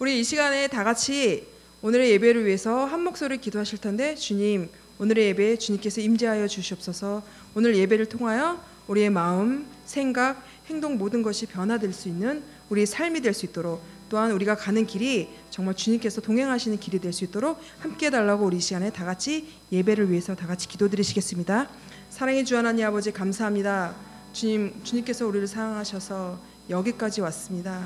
우리 이 시간에 다 같이 오늘의 예배를 위해서 한 목소리 기도하실 텐데, 주님, 오늘의 예배에 주님께서 임재하여 주시옵소서. 오늘 예배를 통하여 우리의 마음, 생각, 행동 모든 것이 변화될 수 있는 우리의 삶이 될 수 있도록, 또한 우리가 가는 길이 정말 주님께서 동행하시는 길이 될 수 있도록 함께 해달라고 우리 이 시간에 다 같이 예배를 위해서 다 같이 기도드리시겠습니다. 사랑의 주 하나님 아버지, 감사합니다. 주님께서 우리를 사랑하셔서 여기까지 왔습니다.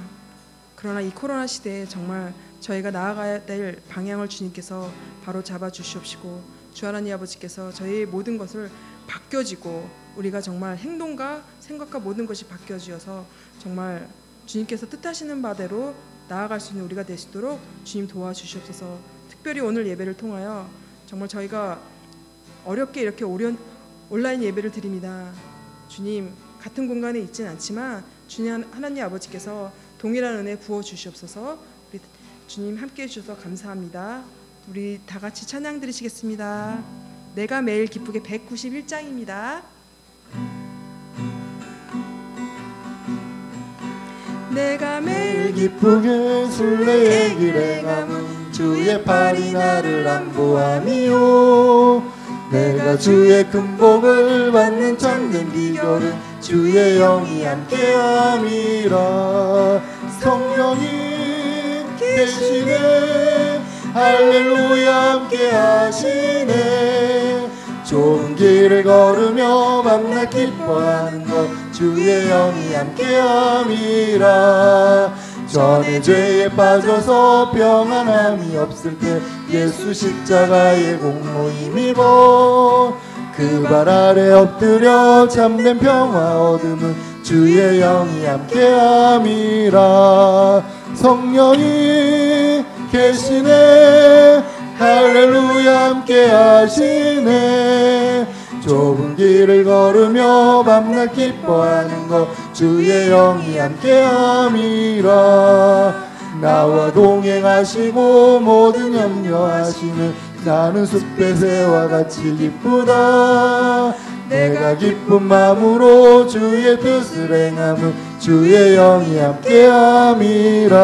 그러나 이 코로나 시대에 정말 저희가 나아가야 될 방향을 주님께서 바로 잡아 주시옵시고, 주 하나님 아버지께서 저희의 모든 것을 바뀌어지고 우리가 정말 행동과 생각과 모든 것이 바뀌어지어서 정말 주님께서 뜻하시는 바대로 나아갈 수 있는 우리가 될 수 있도록 주님 도와주시옵소서. 특별히 오늘 예배를 통하여 정말 저희가 어렵게 이렇게 온라인 예배를 드립니다. 주님, 같은 공간에 있진 않지만 주님 하나님 아버지께서 동일한 은혜 부어 주시옵소서. 우리 주님 함께 해주셔서 감사합니다. 우리 다 같이 찬양 드리시겠습니다. 내가 매일 기쁘게 191장입니다. 내가 매일 기쁘게 순례의 길에 가면 주의 팔이 나를 안보함이요. 내가 주의 큰 복을 받는 참된 비결은 주의 영이 함께함이라. 성령이 계시네, 할렐루야 함께하시네. 좁은 길을 걸으며 밤낮 기뻐하는 것 주의 영이 함께함이라. 전에 죄에 빠져서 평안함이 없을 때 예수 십자가의 공로 힘입어 그 발 아래 엎드려 참된 평화 얻음은 주의 영이 함께함이라. 성령이 계시네, 할렐루야 함께하시네. 좁은 길을 걸으며 밤낮 기뻐하는 것 주의 영이 함께함이라. 나와 동행하시고 모든 염려하시는 나는 숲의 새와 같이 기쁘다. 내가 기쁜 마음으로 주의 뜻을 행함은 주의 영이 함께함이라.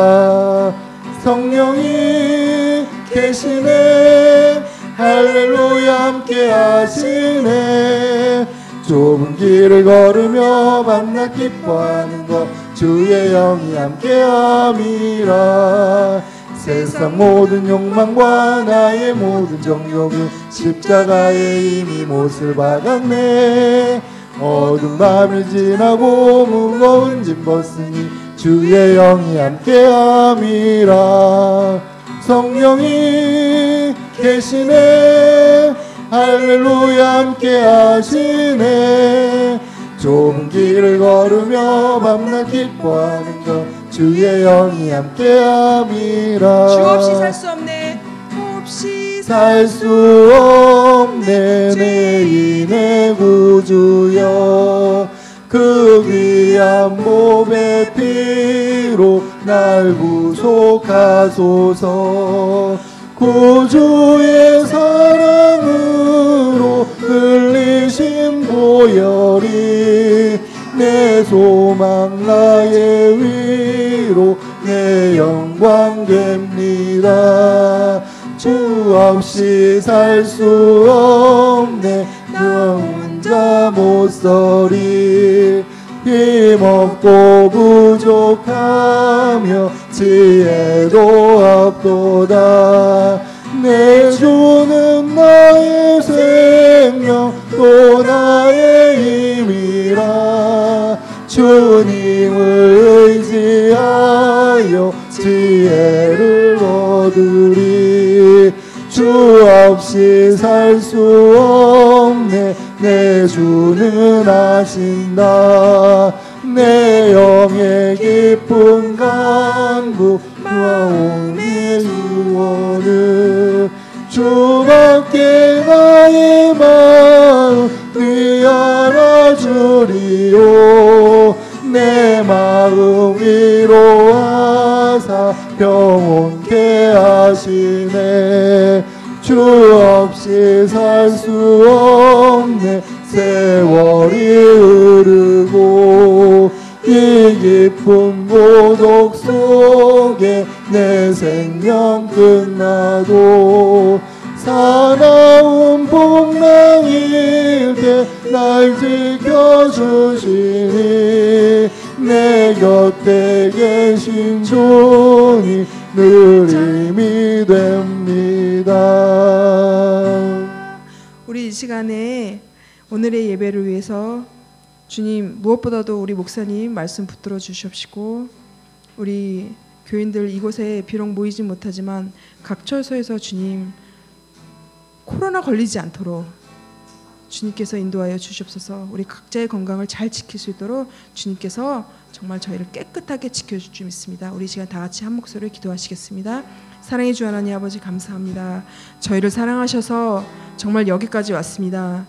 성령이 계시네, 할렐루야 함께하시네. 좁은 길을 걸으며 밤낮 기뻐하는 것 주의 영이 함께함이라. 세상 모든 욕망과 나의 모든 정욕은 십자가에 이미 못을 박았네. 어두운 밤을 지나고 무거운 짐 벗으니 주의 영이 함께함이라. 성령이 계시네, 할렐루야 함께하시네. 좁은 길을 걸으며 밤낮 기뻐하는 것 주의 영이 함께함이라. 주 없이 살 수 없네, 없이 살 수 없네 내 인의 구주여. 그 귀한 몸의 피로 날 구속하소서. 구주의 사랑으로 흘리신 보혈이 내 소망 나의 위로 내 영광 됩니다. 주 없이 살 수 없네 나 혼자 못서리. 힘없고 부족하며 지혜도 없도다. 내 주는 나의 생명 또 나의 힘이라. 주님을 의지하여 지혜를 얻으리. 주 없이 살 수 없네 내 주는 아신다. 내 영의 깊은 간구 마음의 유언을 주밖에 나의 마음 네 알아주리오. 내 마음 위로하사 평온케 하시네. 주 없이 살 수 없네 세월이 흐르고 이 깊은 고독 속에 내 생명 끝나도 사나운 풍랑일 때 날 지켜주시니 내 곁에 계신 주님 늘 힘이 됩니다. 우리 이 시간에 오늘의 예배를 위해서 주님 무엇보다도 우리 목사님 말씀 붙들어 주시옵시고 우리 교인들 이곳에 비록 모이지 못하지만 각 처소에서 주님 코로나 걸리지 않도록 주님께서 인도하여 주시옵소서. 우리 각자의 건강을 잘 지킬 수 있도록 주님께서 정말 저희를 깨끗하게 지켜줄 줄 믿습니다. 우리 시간 다 같이 한 목소리로 기도하시겠습니다. 사랑의 주 하나님 아버지 감사합니다. 저희를 사랑하셔서 정말 여기까지 왔습니다.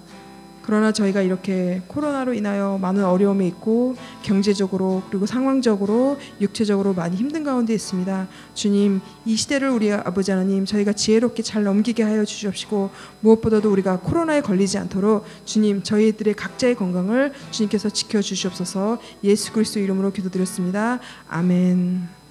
그러나 저희가 이렇게 코로나로 인하여 많은 어려움에 있고 경제적으로 그리고 상황적으로 육체적으로 많이 힘든 가운데 있습니다. 주님 이 시대를 우리 아버지 하나님 저희가 지혜롭게 잘 넘기게 하여 주시옵시고 무엇보다도 우리가 코로나에 걸리지 않도록 주님 저희들의 각자의 건강을 주님께서 지켜주시옵소서. 예수 그리스도 이름으로 기도드렸습니다. 아멘.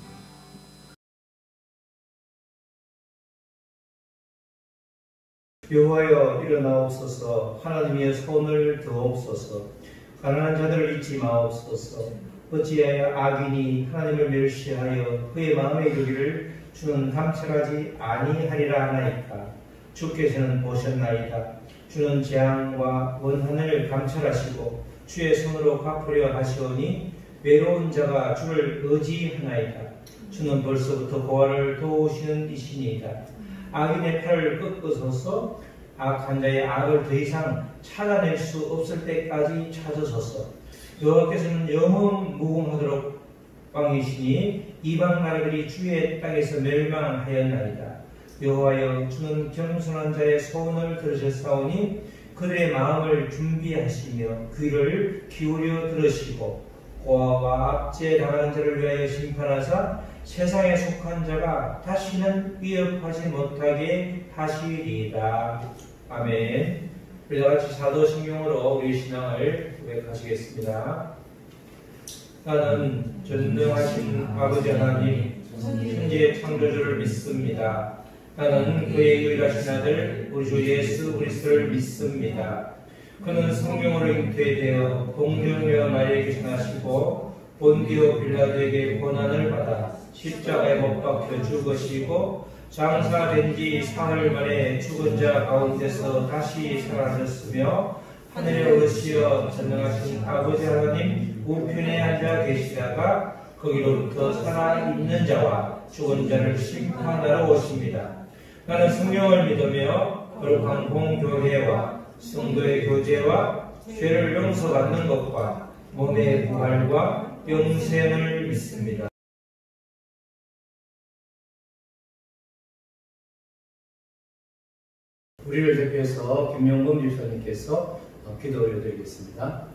여호와여 일어나옵소서. 하나님의 손을 드옵소서. 가난한 자들을 잊지 마옵소서. 어찌하여 악인이 하나님을 멸시하여 그의 마음에 이르기를 주는 감찰하지 아니하리라 하나이까. 주께서는 보셨나이다. 주는 재앙과 원한을 감찰하시고 주의 손으로 갚으려 하시오니 외로운 자가 주를 의지하나이다. 주는 벌써부터 고아를 도우시는 이시니이다. 악인의 팔을 꺾으소서. 악한 자의 악을 더 이상 찾아낼 수 없을 때까지 찾으소서. 여호와께서는 영원 무궁하도록 왕이시니 이방 나라들이 주의 땅에서 멸망하였나이다. 여호와여 주는 겸손한 자의 소원을 들으셨사오니 그들의 마음을 준비하시며 귀를 기울여 들으시고 고아와 압제당한 자를 위하여 심판하사 세상에 속한 자가 다시는 위협하지 못하게 하시리이다. 아멘. 우리 다같이 사도신경으로 우리 신앙을 고백하시겠습니다. 나는 전능하신 아버지 하나님 천지의 창조주를 믿습니다. 나는 그의 유일하신 아들 우리 주 예수 그리스도를 믿습니다. 그는 성령으로 잉태되어 동정녀 마리아에게 생하시고 본디오 빌라도에게 고난을 받아 십자가에 못 박혀 죽으시고 장사된 지 사흘 만에 죽은 자 가운데서 다시 살아나셨으며 하늘에 오르시어 전능하신 아버지 하나님 우편에 앉아 계시다가 거기로부터 살아있는 자와 죽은 자를 심판하러 오십니다. 나는 성령을 믿으며 거룩한 공교회와 성도의 교제와 죄를 용서받는 것과 몸의 부활과 영생을 믿습니다. 우리를 대표해서 김용범 집사님께서 기도 올려드리겠습니다.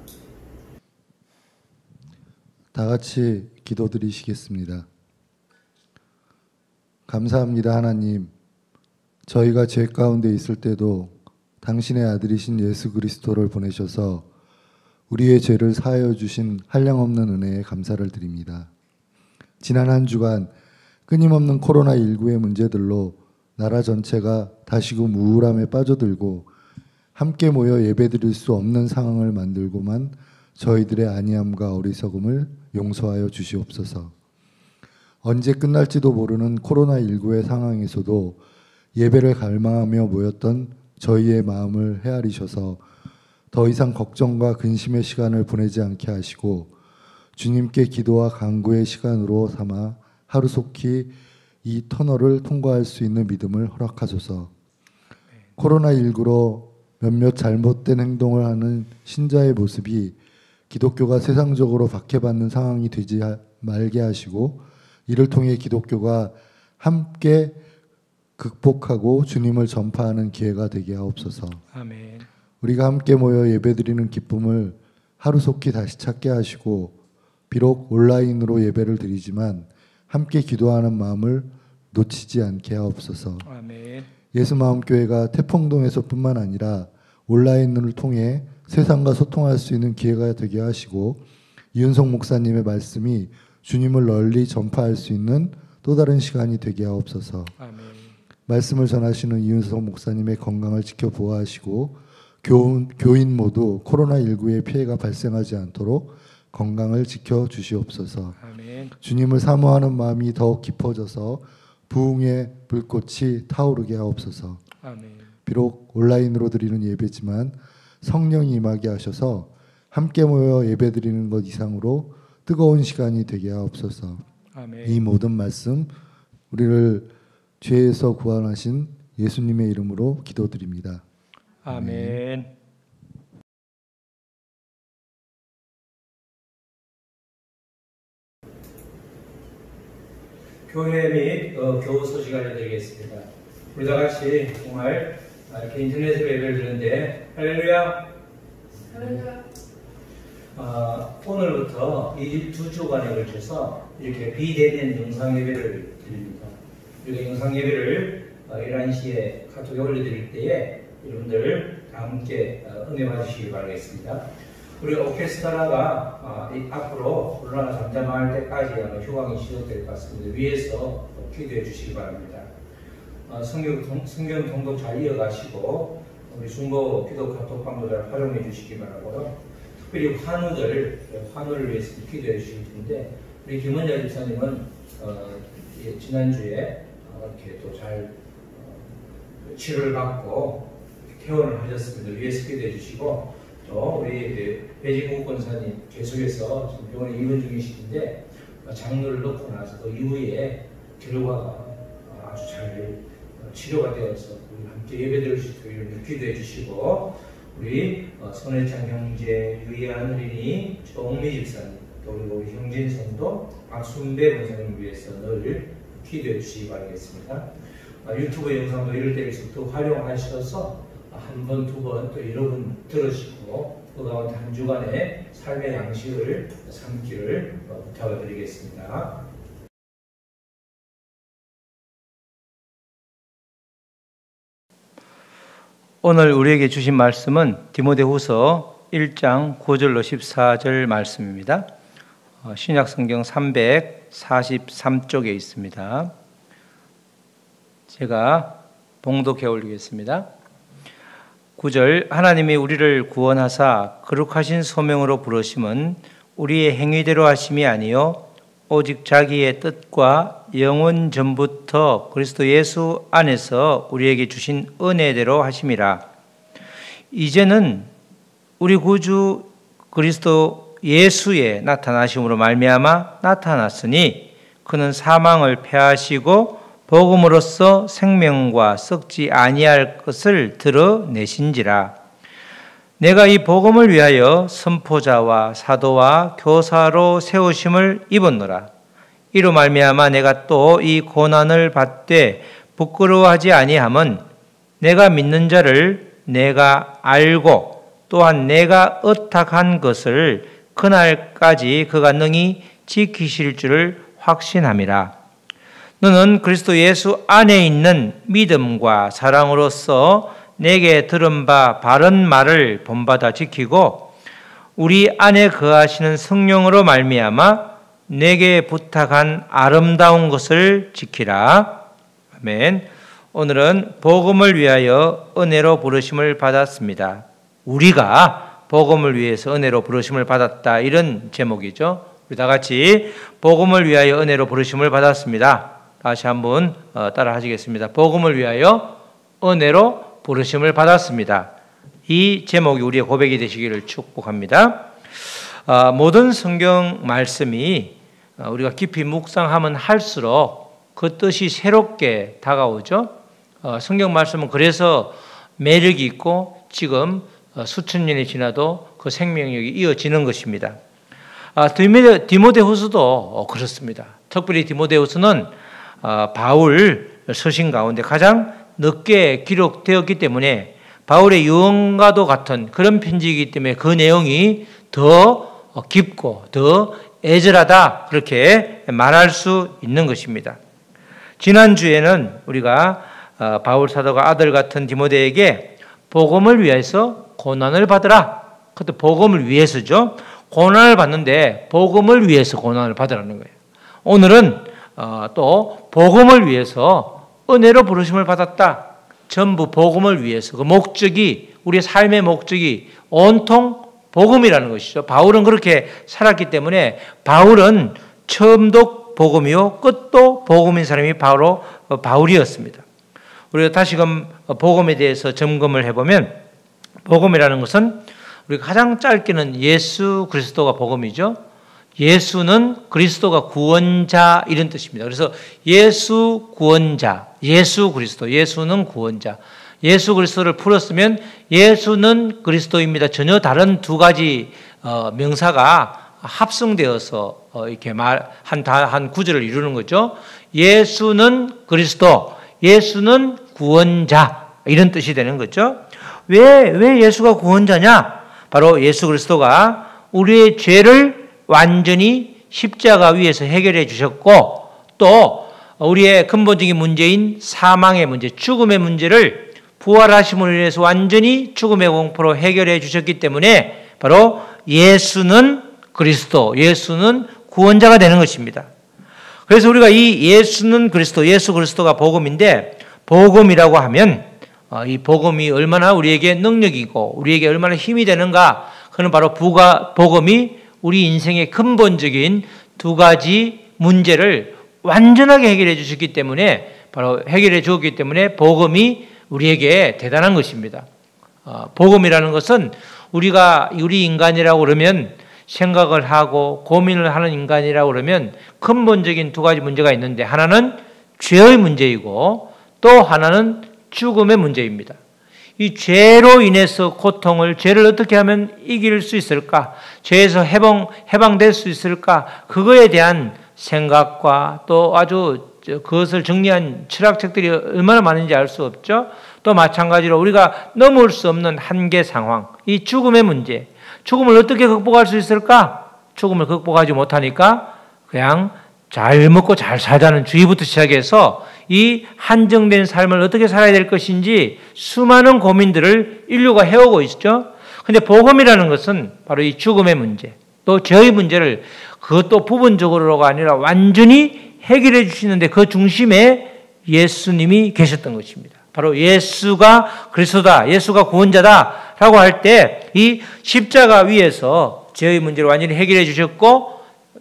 다 같이 기도드리시겠습니다. 감사합니다 하나님. 저희가 죄 가운데 있을 때도 당신의 아들이신 예수 그리스도를 보내셔서 우리의 죄를 사하여 주신 한량없는 은혜에 감사를 드립니다. 지난 한 주간 끊임없는 코로나19의 문제들로 나라 전체가 다시금 우울함에 빠져들고 함께 모여 예배드릴 수 없는 상황을 만들고만 저희들의 안이함과 어리석음을 용서하여 주시옵소서. 언제 끝날지도 모르는 코로나19의 상황에서도 예배를 갈망하며 모였던 저희의 마음을 헤아리셔서 더 이상 걱정과 근심의 시간을 보내지 않게 하시고 주님께 기도와 간구의 시간으로 삼아 하루속히 이 터널을 통과할 수 있는 믿음을 허락하소서. 코로나19로 몇몇 잘못된 행동을 하는 신자의 모습이 기독교가 세상적으로 박해받는 상황이 되지 말게 하시고 이를 통해 기독교가 함께 극복하고 주님을 전파하는 기회가 되게 하옵소서. 아멘. 우리가 함께 모여 예배드리는 기쁨을 하루속히 다시 찾게 하시고 비록 온라인으로 예배를 드리지만 함께 기도하는 마음을 놓치지 않게 하옵소서. 아멘. 예수마음교회가 태풍동에서뿐만 아니라 온라인을 통해 세상과 소통할 수 있는 기회가 되게 하시고 이윤석 목사님의 말씀이 주님을 널리 전파할 수 있는 또 다른 시간이 되게 하옵소서. 아멘. 말씀을 전하시는 이윤석 목사님의 건강을 지켜 보호하시고 교인 모두 코로나19의 피해가 발생하지 않도록 건강을 지켜 주시옵소서. 아멘. 주님을 사모하는 마음이 더욱 깊어져서 부흥의 불꽃이 타오르게 하옵소서. 아멘. 비록 온라인으로 드리는 예배지만 성령이 임하게 하셔서 함께 모여 예배드리는 것 이상으로 뜨거운 시간이 되게 하옵소서. 아멘. 이 모든 말씀 우리를 죄에서 구원하신 예수님의 이름으로 기도드립니다. 아멘. 교회 및 교우 소식 알려드리겠습니다. 우리 다 같이 정말 이렇게 인터넷으로 예배를 드리는데 할렐루야. 오늘부터 이 2주간에 걸쳐서 이렇게 비대면 영상 예배를 드립니다. 우리가 영상 예배를 11시에 카톡에 올려드릴 때에 여러분들 다 함께 은혜 받으시기 바라겠습니다. 우리 오케스트라가 앞으로 코로나가 잠잠할 때까지 아마 휴강이 시작될 것 같습니다. 위에서 기도해 주시기 바랍니다. 성경 통독 잘 이어가시고 우리 중보 기도 카톡방도 잘 활용해 주시기 바라고요. 특별히 환우를 위해서 기도해 주실 텐데 우리 김원자 집사님은 지난주에 이렇게 또 잘 치료를 받고 퇴원을 하셨습니다. 위에서 기도해 주시고 또 우리 배진국 권사님 계속해서 지금 병원에 입원 중이시는데 장로를 넣고 나서 그 이후에 결과가 아주 잘 치료가 되어서 우리 함께 예배드릴 수 있도록 기도해 주시고 우리 손해창 형제, 유희한 어린이, 정미 집사님, 또 우리 형진 성도, 박순배 권사님을 위해서 늘 기도해 주시기 바라겠습니다. 유튜브 영상도 이럴 때일수록 더 활용하셔서 한 번, 두 번, 또 여러 번 들으시고 그 가운데 한 주간의 삶의 양식을 삼기를 부탁을 드리겠습니다. 오늘 우리에게 주신 말씀은 디모데후서 1장 9절로 14절 말씀입니다. 신약성경 343쪽에 있습니다. 제가 봉독해 올리겠습니다. 9절 하나님이 우리를 구원하사 거룩하신 소명으로 부르심은 우리의 행위대로 하심이 아니요 오직 자기의 뜻과 영원 전부터 그리스도 예수 안에서 우리에게 주신 은혜대로 하심이라. 이제는 우리 구주 그리스도 예수의 나타나심으로 말미암아 나타났으니 그는 사망을 패하시고 복음으로써 생명과 썩지 아니할 것을 드러내신지라. 내가 이 복음을 위하여 선포자와 사도와 교사로 세우심을 입었노라. 이로 말미암아 내가 또 이 고난을 받되 부끄러워하지 아니함은 내가 믿는 자를 내가 알고 또한 내가 의탁한 것을 그날까지 그가 능히 지키실 줄을 확신함이라. 너는 그리스도 예수 안에 있는 믿음과 사랑으로서 내게 들은 바 바른 말을 본받아 지키고 우리 안에 거하시는 성령으로 말미암아 내게 부탁한 아름다운 것을 지키라. 아멘. 오늘은 복음을 위하여 은혜로 부르심을 받았습니다. 우리가 복음을 위해서 은혜로 부르심을 받았다, 이런 제목이죠. 우리 다 같이 복음을 위하여 은혜로 부르심을 받았습니다. 다시 한번 따라 하시겠습니다. 복음을 위하여 은혜로 부르심을 받았습니다. 이 제목이 우리의 고백이 되시기를 축복합니다. 모든 성경 말씀이 우리가 깊이 묵상하면 할수록 그 뜻이 새롭게 다가오죠. 성경 말씀은 그래서 매력이 있고 지금 수천 년이 지나도 그 생명력이 이어지는 것입니다. 디모데후서도 그렇습니다. 특별히 디모데후서는 바울 서신 가운데 가장 늦게 기록되었기 때문에 바울의 유언과도 같은 그런 편지이기 때문에 그 내용이 더 깊고 더 애절하다, 그렇게 말할 수 있는 것입니다. 지난주에는 우리가 바울 사도가 아들 같은 디모데에게 복음을 위해서 고난을 받으라, 그것도 복음을 위해서죠. 고난을 받는데 복음을 위해서 고난을 받으라는 거예요. 오늘은 또 복음을 위해서 은혜로 부르심을 받았다. 전부 복음을 위해서. 그 목적이, 우리의 삶의 목적이 온통 복음이라는 것이죠. 바울은 그렇게 살았기 때문에 바울은 처음도 복음이요 끝도 복음인 사람이 바로 바울이었습니다. 우리가 다시금 복음에 대해서 점검을 해보면 복음이라는 것은 우리가 가장 짧게는 예수 그리스도가 복음이죠. 예수는 그리스도가 구원자 이런 뜻입니다. 그래서 예수 구원자, 예수 그리스도, 예수는 구원자. 예수 그리스도를 풀었으면 예수는 그리스도입니다. 전혀 다른 두 가지 명사가 합성되어서 이렇게 한 구절을 이루는 거죠. 예수는 그리스도, 예수는 구원자 이런 뜻이 되는 거죠. 왜 예수가 구원자냐? 바로 예수 그리스도가 우리의 죄를 완전히 십자가 위에서 해결해 주셨고 또 우리의 근본적인 문제인 사망의 문제, 죽음의 문제를 부활하심을 위해서 완전히 죽음의 공포로 해결해 주셨기 때문에 바로 예수는 그리스도, 예수는 구원자가 되는 것입니다. 그래서 우리가 이 예수는 그리스도, 예수 그리스도가 복음인데 복음이라고 하면 이 복음이 얼마나 우리에게 능력이고 우리에게 얼마나 힘이 되는가, 그는 바로 복음이 우리 인생의 근본적인 두 가지 문제를 완전하게 해결해 주셨기 때문에 바로 해결해 주었기 때문에 복음이 우리에게 대단한 것입니다. 복음이라는 것은 우리 인간이라고 그러면 생각을 하고 고민을 하는 인간이라고 그러면 근본적인 두 가지 문제가 있는데 하나는 죄의 문제이고 또 하나는 죽음의 문제입니다. 이 죄로 인해서 고통을, 죄를 어떻게 하면 이길 수 있을까? 죄에서 해방될 수 있을까? 그거에 대한 생각과 또 아주 그것을 정리한 철학책들이 얼마나 많은지 알 수 없죠. 또 마찬가지로 우리가 넘을 수 없는 한계 상황, 이 죽음의 문제, 죽음을 어떻게 극복할 수 있을까? 죽음을 극복하지 못하니까 그냥 잘 먹고 잘 살자는 주의부터 시작해서 이 한정된 삶을 어떻게 살아야 될 것인지 수많은 고민들을 인류가 해오고 있죠. 그런데 복음이라는 것은 바로 이 죽음의 문제, 또 죄의 문제를 그것도 부분적으로가 아니라 완전히 해결해 주시는데 그 중심에 예수님이 계셨던 것입니다. 바로 예수가 그리스도다, 예수가 구원자다라고 할 때 이 십자가 위에서 죄의 문제를 완전히 해결해 주셨고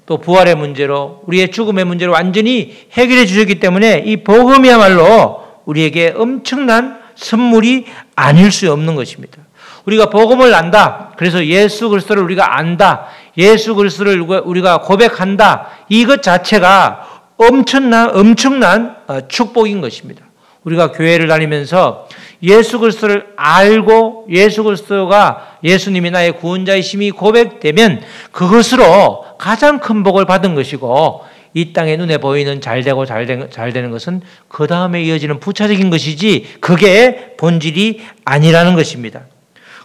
또 부활의 문제로 우리의 죽음의 문제를 완전히 해결해 주셨기 때문에 이 복음이야말로 우리에게 엄청난 선물이 아닐 수 없는 것입니다. 우리가 복음을 안다, 그래서 예수 그리스도를 우리가 안다, 예수 그리스도를 우리가 고백한다, 이것 자체가 엄청난 축복인 것입니다. 우리가 교회를 다니면서 예수 그리스도를 알고 예수 그리스도가 예수님이 나의 구원자이심이 고백되면 그것으로 가장 큰 복을 받은 것이고 이 땅에 눈에 보이는 잘되고 잘되는 것은 그 다음에 이어지는 부차적인 것이지 그게 본질이 아니라는 것입니다.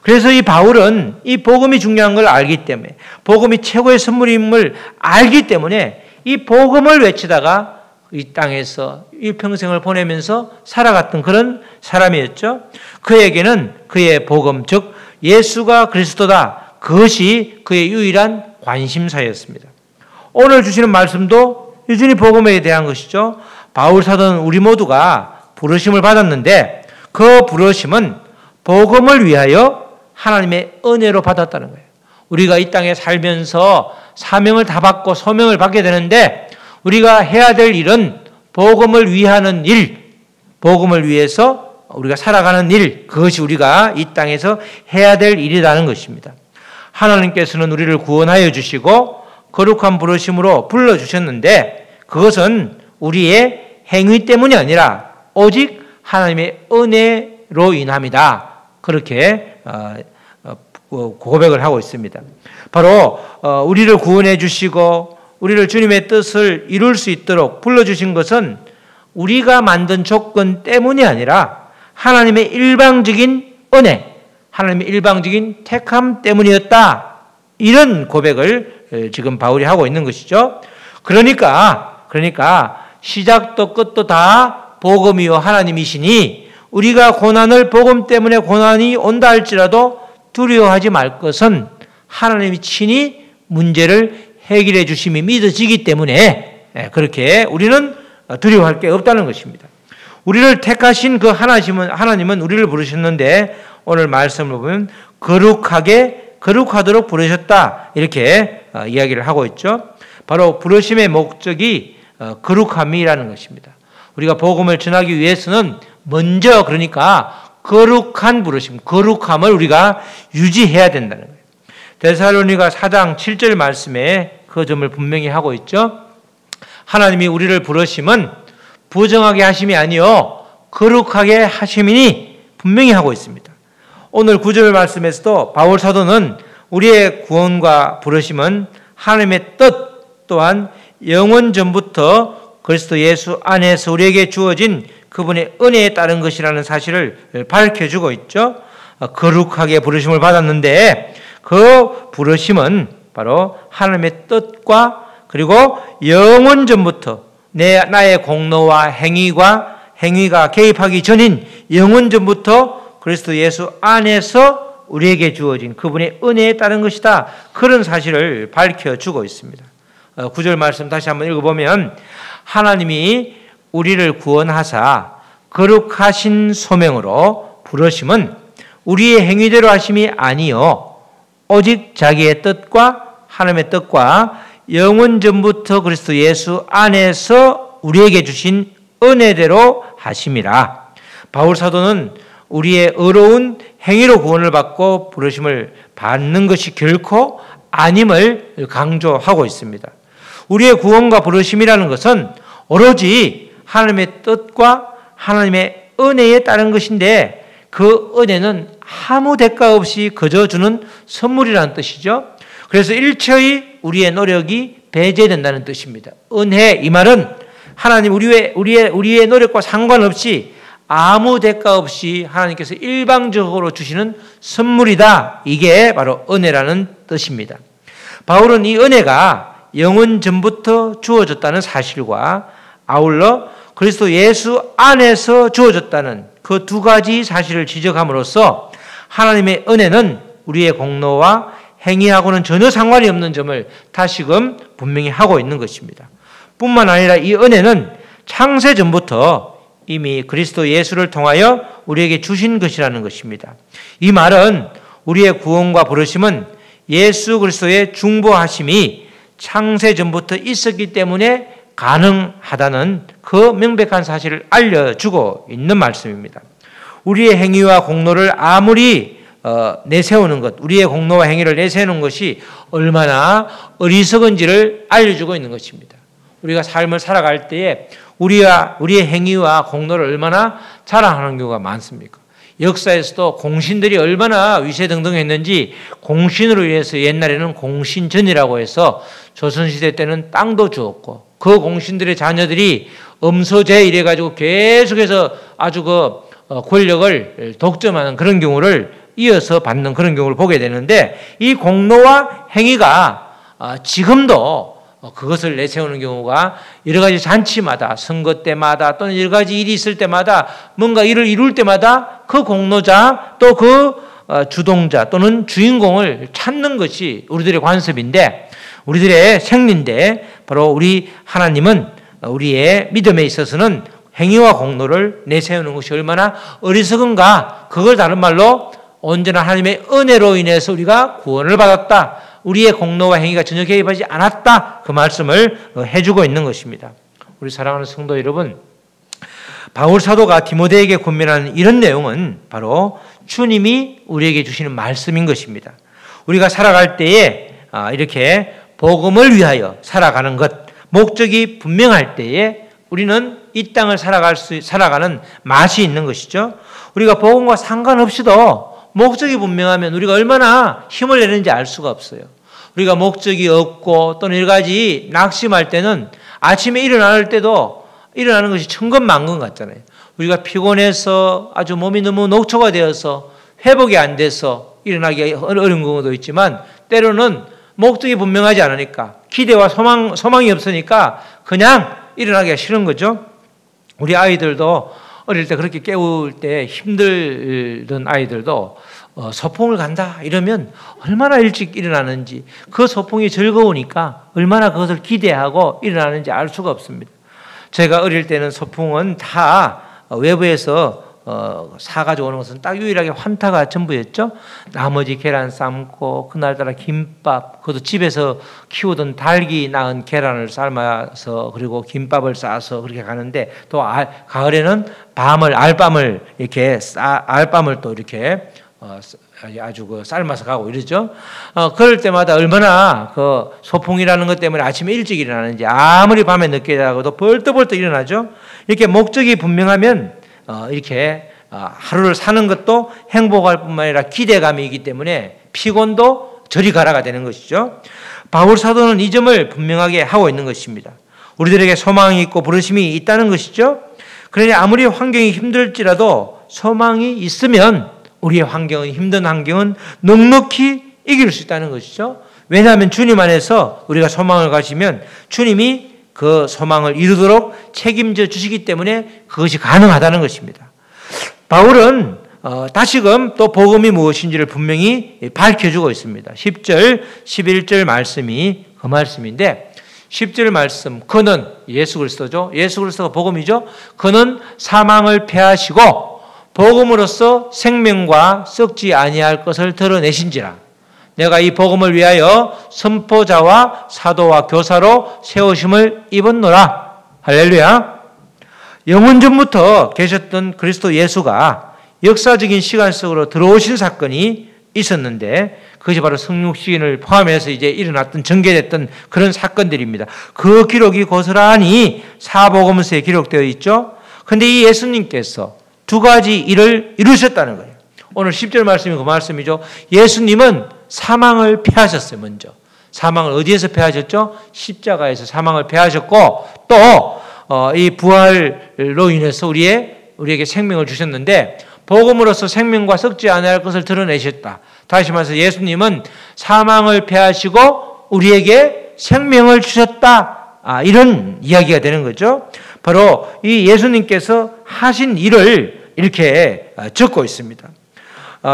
그래서 이 바울은 이 복음이 중요한 걸 알기 때문에 복음이 최고의 선물임을 알기 때문에 이 복음을 외치다가 이 땅에서 일평생을 보내면서 살아갔던 그런 사람이었죠. 그에게는 그의 복음, 즉 예수가 그리스도다, 그것이 그의 유일한 관심사였습니다. 오늘 주시는 말씀도 여전히 복음에 대한 것이죠. 바울 사도는 우리 모두가 부르심을 받았는데 그 부르심은 복음을 위하여 하나님의 은혜로 받았다는 거예요. 우리가 이 땅에 살면서 사명을 다 받고 소명을 받게 되는데 우리가 해야 될 일은 복음을 위하는 일, 복음을 위해서 우리가 살아가는 일, 그것이 우리가 이 땅에서 해야 될 일이라는 것입니다. 하나님께서는 우리를 구원하여 주시고 거룩한 부르심으로 불러주셨는데 그것은 우리의 행위 때문이 아니라 오직 하나님의 은혜로 인함이다. 그렇게 고백을 하고 있습니다. 바로 우리를 구원해 주시고 우리를 주님의 뜻을 이룰 수 있도록 불러주신 것은 우리가 만든 조건 때문이 아니라 하나님의 일방적인 은혜, 하나님의 일방적인 택함 때문이었다. 이런 고백을 지금 바울이 하고 있는 것이죠. 그러니까 시작도 끝도 다 복음이요 하나님이시니 우리가 고난을 복음 때문에 고난이 온다 할지라도 두려워하지 말 것은 하나님이 친히 문제를 해결해 주심이 믿어지기 때문에 그렇게 우리는 두려워할 게 없다는 것입니다. 우리를 택하신 그 하나님은 우리를 부르셨는데 오늘 말씀을 보면 거룩하도록 부르셨다 이렇게 이야기를 하고 있죠. 바로 부르심의 목적이 거룩함이라는 것입니다. 우리가 복음을 전하기 위해서는 먼저 그러니까 거룩한 부르심, 거룩함을 우리가 유지해야 된다는 거예요. 데살로니가 4장 7절 말씀에 그 점을 분명히 하고 있죠. 하나님이 우리를 부르심은 부정하게 하심이 아니요 거룩하게 하심이니 분명히 하고 있습니다. 오늘 9절 말씀에서도 바울 사도는 우리의 구원과 부르심은 하나님의 뜻 또한 영원 전부터 그리스도 예수 안에서 우리에게 주어진 그분의 은혜에 따른 것이라는 사실을 밝혀주고 있죠. 거룩하게 부르심을 받았는데 그 부르심은 바로 하나님의 뜻과 그리고 영원 전부터 나의 공로와 행위가 개입하기 전인 영원 전부터 그리스도 예수 안에서 우리에게 주어진 그분의 은혜에 따른 것이다. 그런 사실을 밝혀주고 있습니다. 9절 말씀 다시 한번 읽어보면 하나님이 우리를 구원하사 거룩하신 소명으로 부르심은 우리의 행위대로 하심이 아니요 오직 자기의 뜻과 하나님의 뜻과 영원 전부터 그리스도 예수 안에서 우리에게 주신 은혜대로 하심이라. 바울 사도는 우리의 의로운 행위로 구원을 받고 부르심을 받는 것이 결코 아님을 강조하고 있습니다. 우리의 구원과 부르심이라는 것은 오로지 하나님의 뜻과 하나님의 은혜에 따른 것인데 그 은혜는 아무 대가 없이 거저 주는 선물이라는 뜻이죠. 그래서 일체의 우리의 노력이 배제된다는 뜻입니다. 은혜 이 말은 하나님 우리의 노력과 상관없이 아무 대가 없이 하나님께서 일방적으로 주시는 선물이다. 이게 바로 은혜라는 뜻입니다. 바울은 이 은혜가 영원 전부터 주어졌다는 사실과 아울러 그리스도 예수 안에서 주어졌다는 그 두 가지 사실을 지적함으로써 하나님의 은혜는 우리의 공로와 행위하고는 전혀 상관이 없는 점을 다시금 분명히 하고 있는 것입니다. 뿐만 아니라 이 은혜는 창세 전부터 이미 그리스도 예수를 통하여 우리에게 주신 것이라는 것입니다. 이 말은 우리의 구원과 부르심은 예수 그리스도의 중보하심이 창세 전부터 있었기 때문에 가능하다는 그 명백한 사실을 알려주고 있는 말씀입니다. 우리의 행위와 공로를 아무리 내세우는 것, 우리의 공로와 행위를 내세우는 것이 얼마나 어리석은지를 알려주고 있는 것입니다. 우리가 삶을 살아갈 때에 우리의 행위와 공로를 얼마나 자랑하는 경우가 많습니까? 역사에서도 공신들이 얼마나 위세등등했는지 공신으로 인해서 옛날에는 공신전이라고 해서 조선시대 때는 땅도 주었고 그 공신들의 자녀들이 엄서제 이래가지고 계속해서 아주 권력을 독점하는 그런 경우를 이어서 받는 그런 경우를 보게 되는데 이 공로와 행위가 지금도 그것을 내세우는 경우가 여러 가지 잔치마다 선거 때마다 또는 여러 가지 일이 있을 때마다 뭔가 일을 이룰 때마다 그 공로자 또 그 주동자 또는 주인공을 찾는 것이 우리들의 관습인데 우리들의 생리인데 바로 우리 하나님은 우리의 믿음에 있어서는 행위와 공로를 내세우는 것이 얼마나 어리석은가 그걸 다른 말로 언제나 하나님의 은혜로 인해서 우리가 구원을 받았다. 우리의 공로와 행위가 전혀 개입하지 않았다. 그 말씀을 해주고 있는 것입니다. 우리 사랑하는 성도 여러분, 바울 사도가 디모데에게 권면하는 이런 내용은 바로 주님이 우리에게 주시는 말씀인 것입니다. 우리가 살아갈 때에 이렇게 복음을 위하여 살아가는 것, 목적이 분명할 때에 우리는 이 땅을 살아가는 맛이 있는 것이죠. 우리가 복음과 상관없이도 목적이 분명하면 우리가 얼마나 힘을 내는지 알 수가 없어요. 우리가 목적이 없고 또는 여러 가지 낙심할 때는 아침에 일어날 때도 일어나는 것이 천근만근 같잖아요. 우리가 피곤해서 아주 몸이 너무 녹초가 되어서 회복이 안 돼서 일어나기 어려운 경우도 있지만 때로는 목적이 분명하지 않으니까 기대와 소망이 없으니까 그냥 일어나기가 싫은 거죠. 우리 아이들도 어릴 때 그렇게 깨울 때 힘들던 아이들도 소풍을 간다 이러면 얼마나 일찍 일어나는지, 그 소풍이 즐거우니까 얼마나 그것을 기대하고 일어나는지 알 수가 없습니다. 제가 어릴 때는 소풍은 다 외부에서 사가지고 오는 것은 딱 유일하게 환타가 전부였죠. 나머지 계란 삶고 그날따라 김밥, 그것도 집에서 키우던 닭이 낳은 계란을 삶아서 그리고 김밥을 싸서 그렇게 가는데, 또 가을에는 알밤을 이렇게 알밤을 또 이렇게 아주 삶아서 가고 이러죠. 그럴 때마다 얼마나 그 소풍이라는 것 때문에 아침에 일찍 일어나는지, 아무리 밤에 늦게 자고도 벌떡벌떡 일어나죠. 이렇게 목적이 분명하면 이렇게 하루를 사는 것도 행복할 뿐만 아니라 기대감이 있기 때문에 피곤도 저리 가라가 되는 것이죠. 바울 사도는 이 점을 분명하게 하고 있는 것입니다. 우리들에게 소망이 있고 부르심이 있다는 것이죠. 그러니 아무리 환경이 힘들지라도 소망이 있으면 우리의 환경은, 힘든 환경은 넉넉히 이길 수 있다는 것이죠. 왜냐하면 주님 안에서 우리가 소망을 가지면 주님이 그 소망을 이루도록 책임져 주시기 때문에 그것이 가능하다는 것입니다. 바울은 다시금 또 복음이 무엇인지를 분명히 밝혀주고 있습니다. 10절, 11절 말씀이 그 말씀인데, 10절 말씀, 그는 예수 그리스도죠. 예수 그리스도가 복음이죠. 그는 사망을 패하시고 복음으로써 생명과 썩지 아니할 것을 드러내신지라. 내가 이 복음을 위하여 선포자와 사도와 교사로 세우심을 입었노라. 할렐루야. 영원 전부터 계셨던 그리스도 예수가 역사적인 시간 속으로 들어오신 사건이 있었는데, 그것이 바로 성육신을 포함해서 이제 일어났던, 전개됐던 그런 사건들입니다. 그 기록이 고스란히 사복음서에 기록되어 있죠. 그런데 이 예수님께서 두 가지 일을 이루셨다는 거예요. 오늘 10절 말씀이 그 말씀이죠. 예수님은 사망을 패하셨어요. 먼저 사망을 어디에서 패하셨죠? 십자가에서 사망을 패하셨고, 또 이 부활로 인해서 우리에게 생명을 주셨는데, 복음으로써 생명과 썩지 아니할 것을 드러내셨다. 다시 말해서 예수님은 사망을 패하시고 우리에게 생명을 주셨다. 이런 이야기가 되는 거죠. 바로 이 예수님께서 하신 일을 이렇게 적고 있습니다.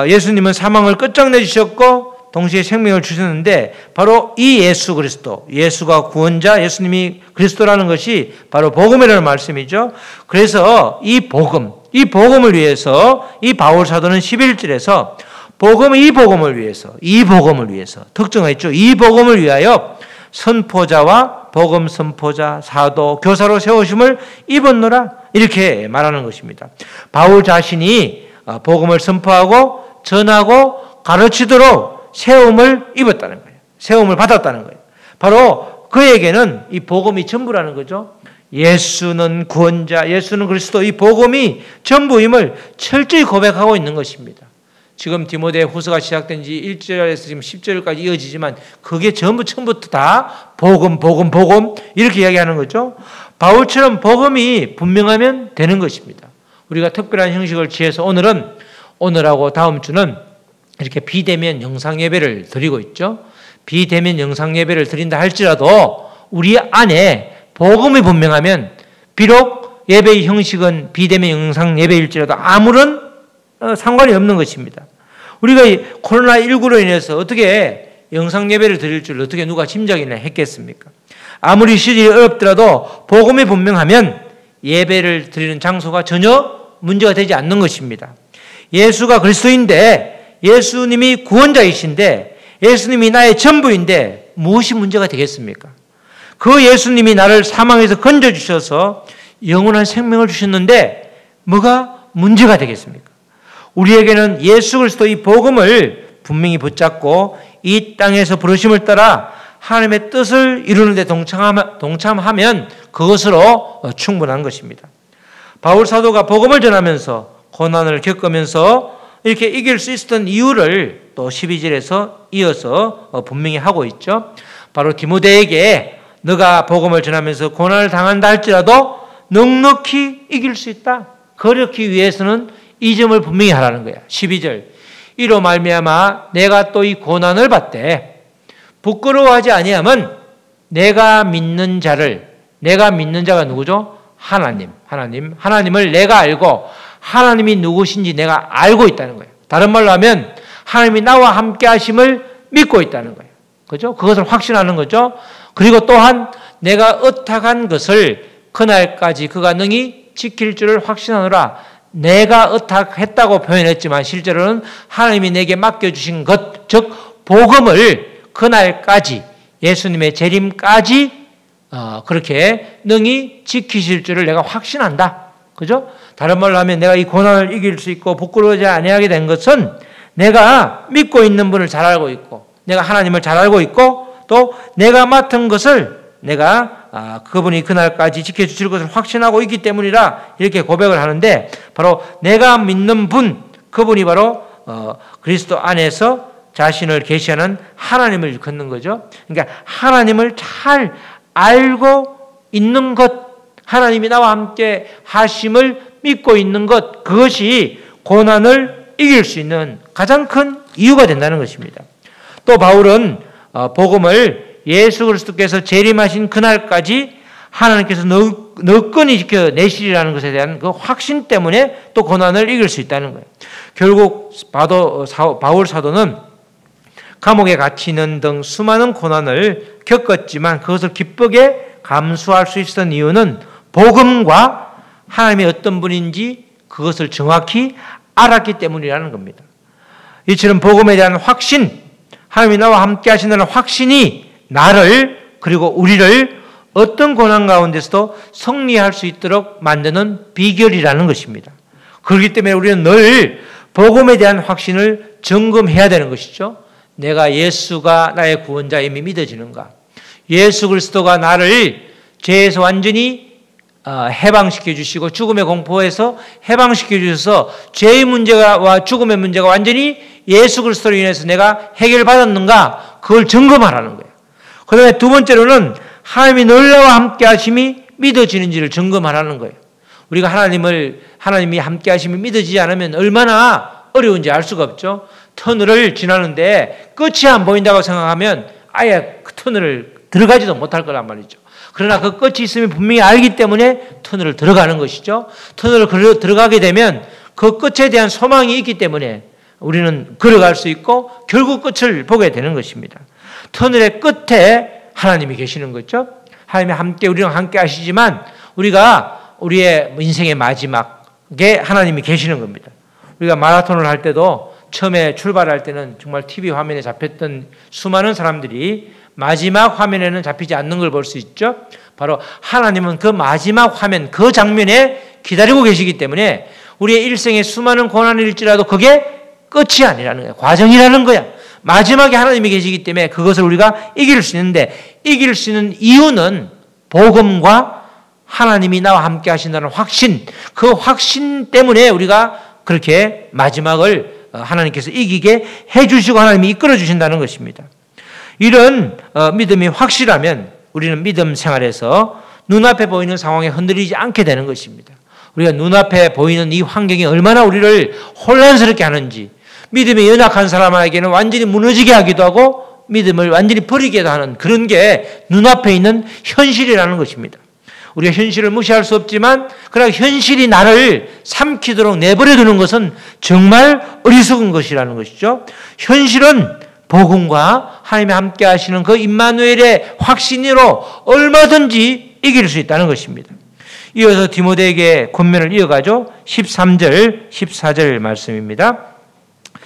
예수님은 사망을 끝장내주셨고 동시에 생명을 주셨는데, 바로 이 예수 그리스도, 예수가 구원자, 예수님이 그리스도라는 것이 바로 복음이라는 말씀이죠. 그래서 이 복음을 위해서 이 바울 사도는 11절에서 이 복음을 위해서 특정했죠. 이 복음을 위하여 선포자와 복음 선포자, 사도, 교사로 세우심을 입었노라, 이렇게 말하는 것입니다. 바울 자신이 복음을 선포하고 전하고 가르치도록 세움을 입었다는 거예요. 세움을 받았다는 거예요. 바로 그에게는 이 복음이 전부라는 거죠. 예수는 구원자, 예수는 그리스도, 이 복음이 전부임을 철저히 고백하고 있는 것입니다. 지금 디모데 후서가 시작된 지 1절에서 지금 10절까지 이어지지만 그게 전부 처음부터 다 복음 이렇게 이야기하는 거죠. 바울처럼 복음이 분명하면 되는 것입니다. 우리가 특별한 형식을 취해서 오늘하고 다음 주는 이렇게 비대면 영상 예배를 드리고 있죠. 비대면 영상 예배를 드린다 할지라도 우리 안에 복음이 분명하면, 비록 예배의 형식은 비대면 영상 예배일지라도 아무런 상관이 없는 것입니다. 우리가 코로나19로 인해서 어떻게 영상 예배를 드릴 줄 어떻게 누가 짐작이나 했겠습니까? 아무리 시절이 어렵더라도 복음이 분명하면 예배를 드리는 장소가 전혀 문제가 되지 않는 것입니다. 예수가 그리스도인데, 예수님이 구원자이신데, 예수님이 나의 전부인데 무엇이 문제가 되겠습니까? 그 예수님이 나를 사망에서 건져주셔서 영원한 생명을 주셨는데 뭐가 문제가 되겠습니까? 우리에게는 예수 그리스도의 복음을 분명히 붙잡고 이 땅에서 부르심을 따라 하나님의 뜻을 이루는 데 동참하면 그것으로 충분한 것입니다. 바울 사도가 복음을 전하면서 고난을 겪으면서 이렇게 이길 수 있었던 이유를 또 12절에서 이어서 분명히 하고 있죠. 바로 디모데에게 너가 복음을 전하면서 고난을 당한다 할지라도 넉넉히 이길 수 있다. 그렇기 위해서는 이 점을 분명히 하라는 거야. 12절. 이로 말미암아 내가 또 이 고난을 받되 부끄러워하지 아니함은 내가 믿는 자가 누구죠? 하나님을 내가 알고 하나님이 누구신지 내가 알고 있다는 거예요. 다른 말로 하면 하나님이 나와 함께 하심을 믿고 있다는 거예요. 그죠? 그것을 확신하는 거죠. 그리고 또한 내가 의탁한 것을 그날까지 그가 능히 지킬 줄을 확신하노라. 내가 의탁했다고 표현했지만 실제로는 하나님이 내게 맡겨주신 것, 즉 복음을 그날까지 예수님의 재림까지 그렇게 능히 지키실 줄을 내가 확신한다. 그죠? 다른 말로 하면 내가 이 고난을 이길 수 있고 부끄러워하지 아니하게 된 것은 내가 믿고 있는 분을 잘 알고 있고 내가 하나님을 잘 알고 있고 또 내가 맡은 것을 내가 그분이 그날까지 지켜주실 것을 확신하고 있기 때문이라 이렇게 고백을 하는데 바로 내가 믿는 분 그분이 바로 그리스도 안에서 자신을 계시하는 하나님을 일컫는 거죠. 그러니까 하나님을 잘 알고 있는 것 하나님이 나와 함께 하심을 믿고 있는 것 그것이 고난을 이길 수 있는 가장 큰 이유가 된다는 것입니다. 또 바울은 복음을 예수 그리스도께서 재림하신 그날까지 하나님께서 너끈히 지켜내시리라는 것에 대한 그 확신 때문에 또 고난을 이길 수 있다는 거예요. 결국 바울 사도는 감옥에 갇히는 등 수많은 고난을 겪었지만 그것을 기쁘게 감수할 수 있었던 이유는 복음과 하나님이 어떤 분인지 그것을 정확히 알았기 때문이라는 겁니다. 이처럼 복음에 대한 확신, 하나님이 나와 함께 하신다는 확신이 나를 그리고 우리를 어떤 고난 가운데서도 승리할 수 있도록 만드는 비결이라는 것입니다. 그렇기 때문에 우리는 늘 복음에 대한 확신을 점검해야 되는 것이죠. 내가 예수가 나의 구원자임이 믿어지는가? 예수 그리스도가 나를 죄에서 완전히 해방시켜 주시고 죽음의 공포에서 해방시켜 주셔서 죄의 문제와 죽음의 문제가 완전히 예수 그리스도로 인해서 내가 해결받았는가? 그걸 점검하라는 거예요. 그 다음에 두 번째로는 하나님이 늘 나와 함께 하심이 믿어지는지를 점검하라는 거예요. 우리가 하나님이 함께 하심이 믿어지지 않으면 얼마나 어려운지 알 수가 없죠. 터널을 지나는데 끝이 안 보인다고 생각하면 아예 그 터널을 들어가지도 못할 거란 말이죠. 그러나 그 끝이 있으면 분명히 알기 때문에 터널을 들어가는 것이죠. 터널을 들어가게 되면 그 끝에 대한 소망이 있기 때문에 우리는 걸어갈 수 있고 결국 끝을 보게 되는 것입니다. 터널의 끝에 하나님이 계시는 거죠. 하나님이 우리랑 함께 하시지만 우리의 인생의 마지막에 하나님이 계시는 겁니다. 우리가 마라톤을 할 때도 처음에 출발할 때는 정말 TV 화면에 잡혔던 수많은 사람들이 마지막 화면에는 잡히지 않는 걸 볼 수 있죠. 바로 하나님은 그 마지막 화면, 그 장면에 기다리고 계시기 때문에 우리의 일생의 수많은 고난일지라도 그게 끝이 아니라는 거야. 과정이라는 거야. 마지막에 하나님이 계시기 때문에 그것을 우리가 이길 수 있는데 이길 수 있는 이유는 복음과 하나님이 나와 함께 하신다는 확신, 그 확신 때문에 우리가 그렇게 마지막을 하나님께서 이기게 해주시고 하나님이 이끌어 주신다는 것입니다. 이런 믿음이 확실하면 우리는 믿음 생활에서 눈앞에 보이는 상황에 흔들리지 않게 되는 것입니다. 우리가 눈앞에 보이는 이 환경이 얼마나 우리를 혼란스럽게 하는지 믿음이 연약한 사람에게는 완전히 무너지게 하기도 하고 믿음을 완전히 버리게도 하는 그런 게 눈앞에 있는 현실이라는 것입니다. 우리가 현실을 무시할 수 없지만 그러나 현실이 나를 삼키도록 내버려 두는 것은 정말 어리석은 것이라는 것이죠. 현실은 복음과 하나님이 함께 하시는 그 임마누엘의 확신으로 얼마든지 이길 수 있다는 것입니다. 이어서 디모데에게 권면을 이어가죠. 13절, 14절 말씀입니다.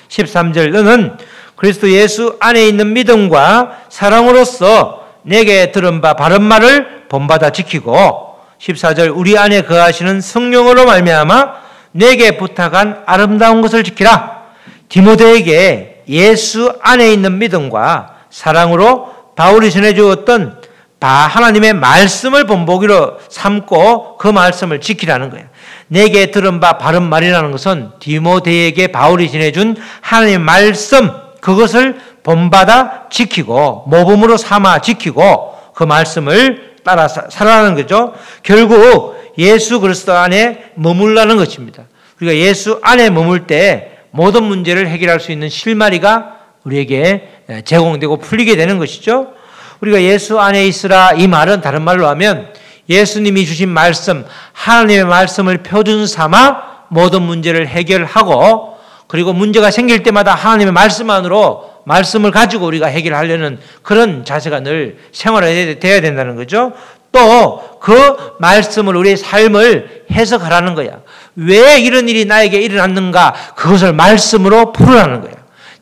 13절 너는 그리스도 예수 안에 있는 믿음과 사랑으로서 내게 들은 바 바른 말을 본받아 지키고 14절 우리 안에 거하시는 성령으로 말미암아 내게 부탁한 아름다운 것을 지키라. 디모데에게 예수 안에 있는 믿음과 사랑으로 바울이 전해주었던 하나님의 말씀을 본보기로 삼고 그 말씀을 지키라는 거예요. 내게 들은 바 바른 말이라는 것은 디모데에게 바울이 전해준 하나님의 말씀 그것을 본받아 지키고 모범으로 삼아 지키고 그 말씀을 따라 살아가는 거죠. 결국 예수 그리스도 안에 머물라는 것입니다. 우리가 예수 안에 머물 때 모든 문제를 해결할 수 있는 실마리가 우리에게 제공되고 풀리게 되는 것이죠. 우리가 예수 안에 있으라 이 말은 다른 말로 하면 예수님이 주신 말씀, 하나님의 말씀을 표준 삼아 모든 문제를 해결하고 그리고 문제가 생길 때마다 하나님의 말씀 안으로 말씀을 가지고 우리가 해결하려는 그런 자세가 늘 생활해야 된다는 거죠. 또 그 말씀을 우리의 삶을 해석하라는 거야. 왜 이런 일이 나에게 일어났는가? 그것을 말씀으로 풀으라는 거야.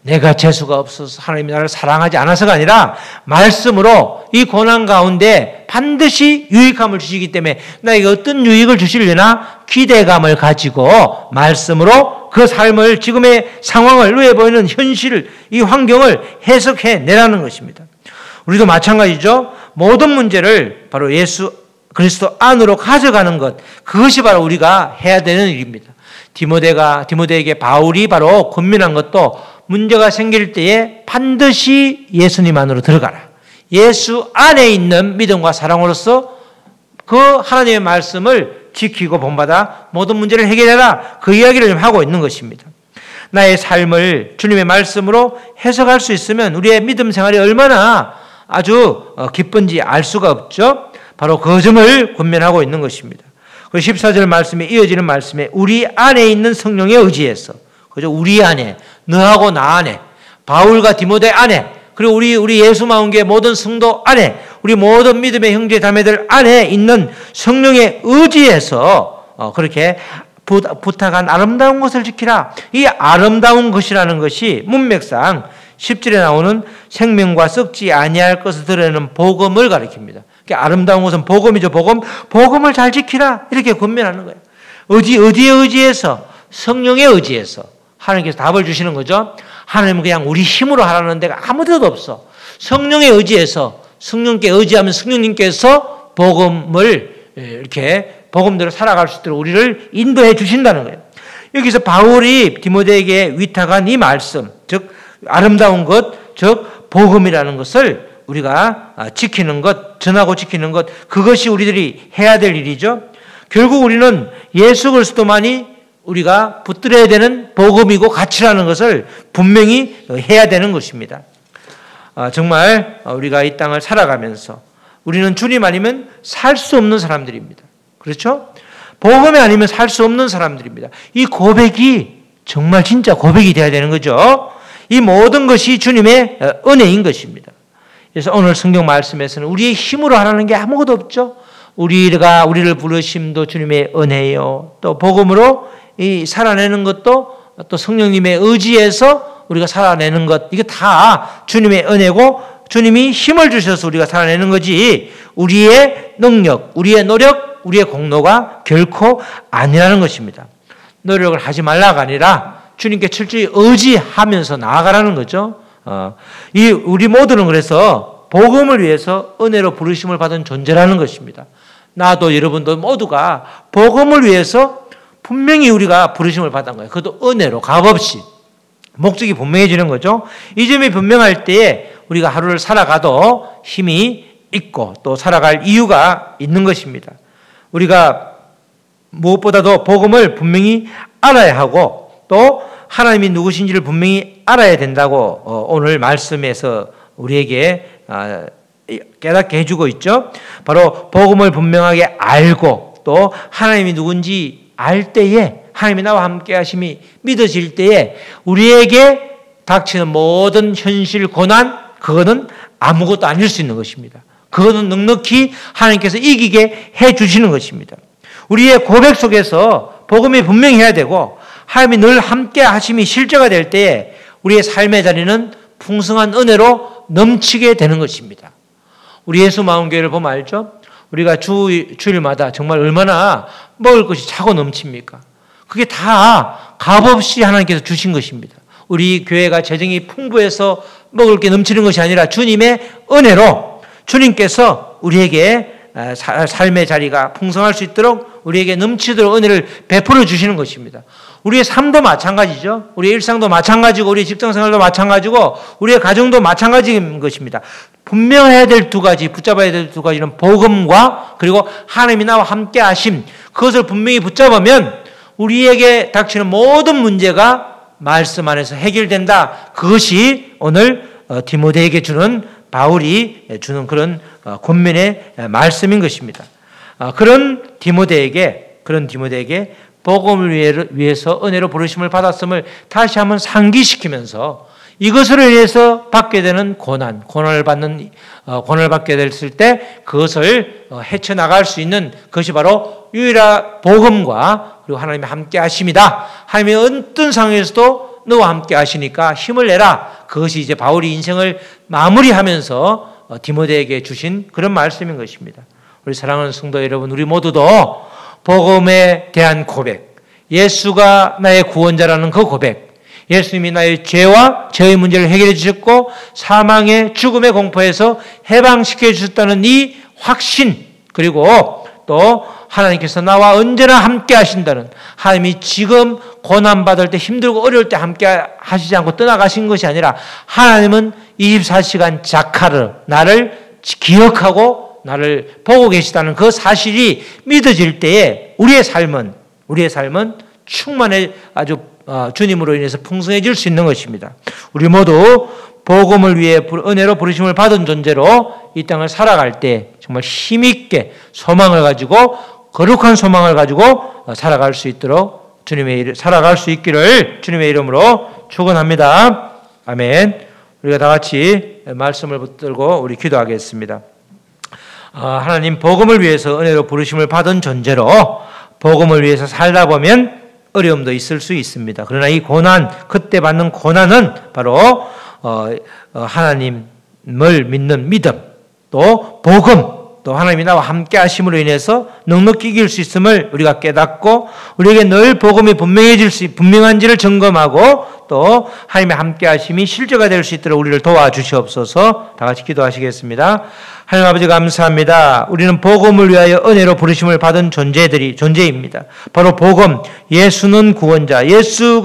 내가 재수가 없어서 하나님이 나를 사랑하지 않아서가 아니라 말씀으로 이 고난 가운데 반드시 유익함을 주시기 때문에 나에게 어떤 유익을 주시려나 기대감을 가지고 말씀으로 그 삶을, 지금의 상황을, 눈에 보이는 현실을, 이 환경을 해석해 내라는 것입니다. 우리도 마찬가지죠. 모든 문제를 바로 예수 그리스도 안으로 가져가는 것, 그것이 바로 우리가 해야 되는 일입니다. 디모데에게 바울이 바로 권면한 것도 문제가 생길 때에 반드시 예수님 안으로 들어가라. 예수 안에 있는 믿음과 사랑으로서 그 하나님의 말씀을 지키고 본받아 모든 문제를 해결해라. 그 이야기를 좀 하고 있는 것입니다. 나의 삶을 주님의 말씀으로 해석할 수 있으면 우리의 믿음 생활이 얼마나 아주 기쁜지 알 수가 없죠. 바로 그 점을 권면하고 있는 것입니다. 그 14절 말씀에 이어지는 말씀에 우리 안에 있는 성령의 의지에서, 그죠? 우리 안에, 너하고 나 안에, 바울과 디모데 안에, 그리고 우리 예수 마음교회 모든 성도 안에, 우리 모든 믿음의 형제 자매들 안에 있는 성령의 의지에서 그렇게 부탁한 아름다운 것을 지키라. 이 아름다운 것이라는 것이 문맥상 10절에 나오는 생명과 썩지 아니할 것을 드러내는 복음을 가리킵니다. 아름다운 것은 복음이죠. 복음을 잘 지키라. 이렇게 권면하는 거예요. 어디에 의지해서? 성령의 의지해서 하나님께서 답을 주시는 거죠. 하나님은 그냥 우리 힘으로 하라는 데가 아무 데도 없어. 성령의 의지해서, 성령께 의지하면 성령님께서 복음을 이렇게 복음대로 살아갈 수 있도록 우리를 인도해 주신다는 거예요. 여기서 바울이 디모데에게 위탁한 이 말씀, 즉 아름다운 것, 즉 복음이라는 것을 우리가 지키는 것, 전하고 지키는 것, 그것이 우리들이 해야 될 일이죠. 결국 우리는 예수 그리스도만이 우리가 붙들어야 되는 복음이고 가치라는 것을 분명히 해야 되는 것입니다. 정말 우리가 이 땅을 살아가면서 우리는 주님 아니면 살 수 없는 사람들입니다. 그렇죠? 복음이 아니면 살 수 없는 사람들입니다. 이 고백이 정말 진짜 고백이 되어야 되는 거죠. 이 모든 것이 주님의 은혜인 것입니다. 그래서 오늘 성경 말씀에서는 우리의 힘으로 하라는 게 아무것도 없죠. 우리를 부르심도 주님의 은혜요. 또 복음으로 이 살아내는 것도 또 성령님의 의지에서 우리가 살아내는 것, 이게 다 주님의 은혜고 주님이 힘을 주셔서 우리가 살아내는 거지 우리의 능력, 우리의 노력, 우리의 공로가 결코 아니라는 것입니다. 노력을 하지 말라가 아니라 주님께 철저히 의지하면서 나아가라는 거죠. 우리 모두는 그래서 복음을 위해서 은혜로 부르심을 받은 존재라는 것입니다. 나도 여러분도 모두가 복음을 위해서 분명히 우리가 부르심을 받은 거예요. 그것도 은혜로 값없이. 목적이 분명해지는 거죠. 이 점이 분명할 때에 우리가 하루를 살아가도 힘이 있고 또 살아갈 이유가 있는 것입니다. 우리가 무엇보다도 복음을 분명히 알아야 하고 또 하나님이 누구신지를 분명히 알아야 된다고 오늘 말씀에서 우리에게 깨닫게 해주고 있죠. 바로 복음을 분명하게 알고 또 하나님이 누군지 알 때에 하나님이 나와 함께 하심이 믿어질 때에 우리에게 닥치는 모든 현실 고난, 그거는 아무것도 아닐 수 있는 것입니다. 그거는 넉넉히 하나님께서 이기게 해 주시는 것입니다. 우리의 고백 속에서 복음이 분명히 해야 되고 하나님이 늘 함께 하심이 실제가 될 때에 우리의 삶의 자리는 풍성한 은혜로 넘치게 되는 것입니다. 우리 예수 마음교회를 보면 알죠? 우리가 주일마다 정말 얼마나 먹을 것이 차고 넘칩니까? 그게 다 값없이 하나님께서 주신 것입니다. 우리 교회가 재정이 풍부해서 먹을 게 넘치는 것이 아니라 주님의 은혜로 주님께서 우리에게 삶의 자리가 풍성할 수 있도록 우리에게 넘치도록 은혜를 베풀어 주시는 것입니다. 우리의 삶도 마찬가지죠. 우리의 일상도 마찬가지고 우리의 직장생활도 마찬가지고 우리의 가정도 마찬가지인 것입니다. 분명해야 될 두 가지, 붙잡아야 될 두 가지는 복음과 그리고 하나님이 나와 함께 하심, 그것을 분명히 붙잡으면 우리에게 닥치는 모든 문제가 말씀 안에서 해결된다. 그것이 오늘 디모데에게 주는, 바울이 주는 그런 권면의 말씀인 것입니다. 그런 디모데에게 복음을 위해서 은혜로 부르심을 받았음을 다시 한번 상기시키면서 이것으로 인해서 받게 되는 고난을 받게 됐을 때 그것을 헤쳐나갈 수 있는 것이 바로 유일한 복음과 그리고 하나님의 함께 하심이다. 하나님의 어떤 상황에서도 너와 함께 하시니까 힘을 내라. 그것이 이제 바울이 인생을 마무리하면서 디모데에게 주신 그런 말씀인 것입니다. 우리 사랑하는 성도 여러분, 우리 모두도 복음에 대한 고백, 예수가 나의 구원자라는 그 고백, 예수님이 나의 죄와 죄의 문제를 해결해 주셨고 사망의 죽음의 공포에서 해방시켜 주셨다는 이 확신, 그리고 또 하나님께서 나와 언제나 함께 하신다는, 하나님이 지금 고난받을 때 힘들고 어려울 때 함께 하시지 않고 떠나가신 것이 아니라 하나님은 24시간 자카르, 나를 기억하고 나를 보고 계시다는 그 사실이 믿어질 때에 우리의 삶은 충만해 아주 주님으로 인해서 풍성해질 수 있는 것입니다. 우리 모두 복음을 위해 은혜로 부르심을 받은 존재로 이 땅을 살아갈 때 정말 힘있게 소망을 가지고, 거룩한 소망을 가지고 살아갈 수 있도록 살아갈 수 있기를 주님의 이름으로 축원합니다. 아멘. 우리가 다 같이 말씀을 붙들고 우리 기도하겠습니다. 하나님, 복음을 위해서 은혜로 부르심을 받은 존재로 복음을 위해서 살다 보면 어려움도 있을 수 있습니다. 그러나 이 고난, 그때 받는 고난은 바로 하나님을 믿는 믿음, 또 복음, 또 하나님이 나와 함께 하심으로 인해서 넉넉히 이길 수 있음을 우리가 깨닫고 우리에게 늘 복음이 분명한지를 점검하고 또 하나님의 함께 하심이 실제가 될 수 있도록 우리를 도와주시옵소서. 다 같이 기도하시겠습니다. 하나님 아버지 감사합니다. 우리는 복음을 위하여 은혜로 부르심을 받은 존재입니다. 바로 복음, 예수는 구원자, 예수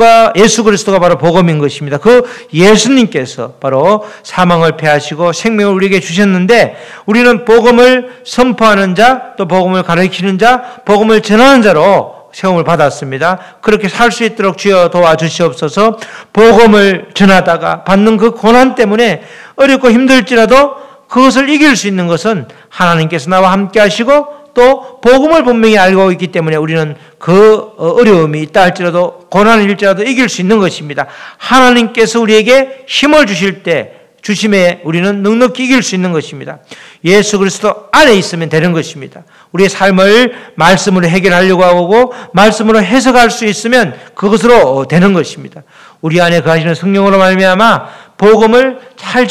그리스도가 바로 복음인 것입니다. 그 예수님께서 바로 사망을 패하시고 생명을 우리에게 주셨는데 우리는 복음을 선포하는 자, 또 복음을 가르치는 자, 복음을 전하는 자로 세움을 받았습니다. 그렇게 살 수 있도록 주여 도와주시옵소서. 복음을 전하다가 받는 그 고난 때문에 어렵고 힘들지라도 그것을 이길 수 있는 것은 하나님께서 나와 함께 하시고 또 복음을 분명히 알고 있기 때문에 우리는 그 어려움이 있다 할지라도 고난일지라도 이길 수 있는 것입니다. 하나님께서 우리에게 힘을 주실 때 주심에 우리는 넉넉히 이길 수 있는 것입니다. 예수 그리스도 안에 있으면 되는 것입니다. 우리의 삶을 말씀으로 해결하려고 하고 말씀으로 해석할 수 있으면 그것으로 되는 것입니다. 우리 안에 거하시는 성령으로 말미암아 복음을 잘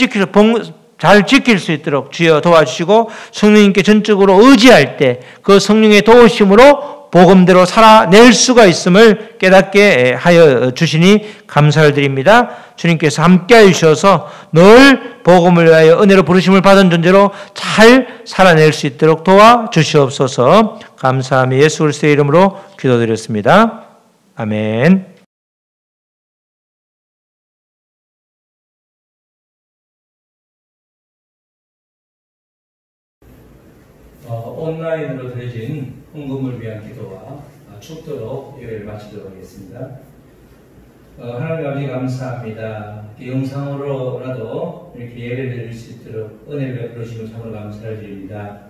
지킬 수 있도록 주여 도와주시고 성령님께 전적으로 의지할 때 그 성령의 도우심으로 복음대로 살아낼 수가 있음을 깨닫게 하여 주시니 감사를 드립니다. 주님께서 함께하여 주셔서 늘 복음을 위하여 은혜로 부르심을 받은 존재로 잘 살아낼 수 있도록 도와주시옵소서. 감사하며 예수 그리스도의 이름으로 기도드렸습니다. 아멘. 온라인으로 드려진 헌금을 위한 기도와 축도로 예배를 마치도록 하겠습니다. 하나님 아버지 감사합니다. 영상으로라도 이렇게 예배를 드릴 수 있도록 은혜를 베푸시면 참으로 감사를 드립니다.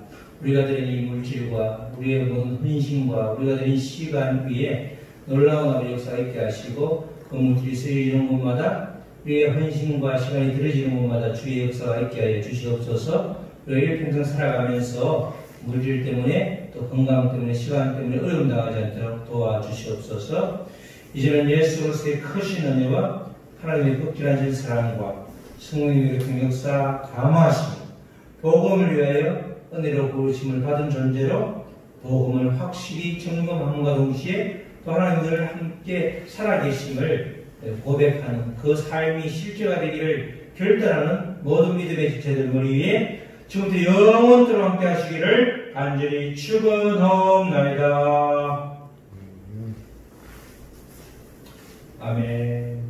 우리가 드린 이 물질과 우리의 모든 헌신과 우리가 드린 시간 위에 놀라운 아버지 역사가 있게 하시고 그 물질이 쓰여지는 곳마다 우리의 헌신과 시간이 들어지는 곳마다 주의 역사가 있게 하여 주시옵소서. 우리가 일평생 살아가면서 물질 때문에 또 건강 때문에 시간 때문에 어려움 당하지 않도록 도와주시옵소서. 이제는 예수 그리스도의 크신 은혜와 하나님의 극진하신 사랑과 성령님의 역사 감화하시며 복음을 위하여 은혜로 부르심을 받은 존재로 복음을 확실히 점검함과 동시에 또 하나님을 함께 살아계심을 고백하는 그 삶이 실제가 되기를 결단하는 모든 믿음의 지체들 머리 위에 지금부터 영원토록 함께 하시기를 간절히 축원하옵나이다. 아멘.